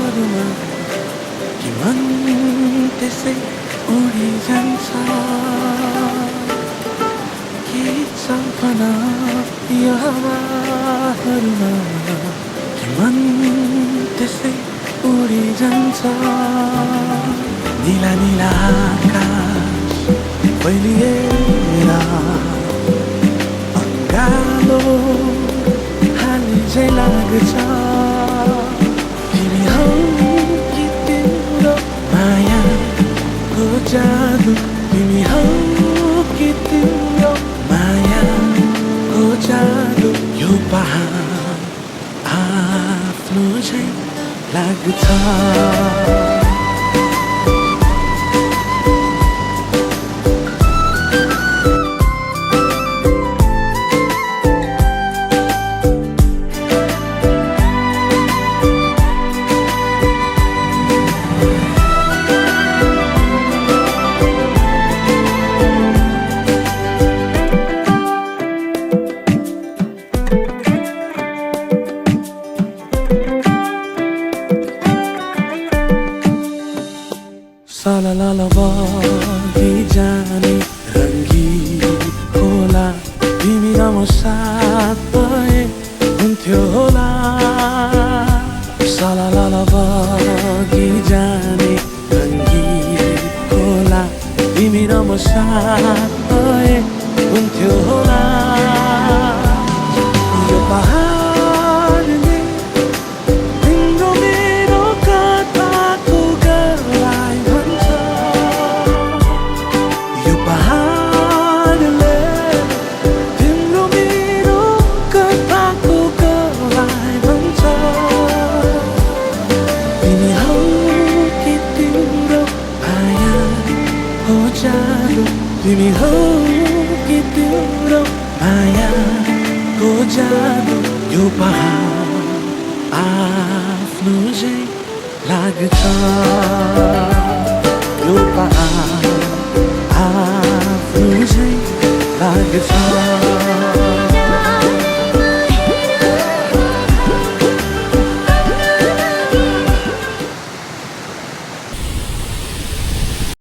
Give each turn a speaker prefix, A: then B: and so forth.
A: बाहरमा कि मन त्यसै उडिजान्छ कि सपना यो हावाहरूमा कि मन त्यसै उडिजान्छ नीला नीला आकाश फैलिएर अँगालो हाली चाहिँ लाग्छ तिमी हौ कि तिम्रो मायाको जादु तिमी हौ कि तिम्रो मायाको जादु यो पहाड आफ्नो चाहिँ लाग्छ सललल बगी जाने रङ्गीन होला तिमी र म साथ भए हुन्थ्यो होला सललल बगी जाने रङ्गीन होला तिमी र म साथ भए हुन्थ्यो होला यो पहाडले तिम्रो मेरो कथाको गराइ तिमी हौ कि तिम्रो मायाको जादु यो पहाड आफ्नो चाहिँ लाग्छ यो पहाड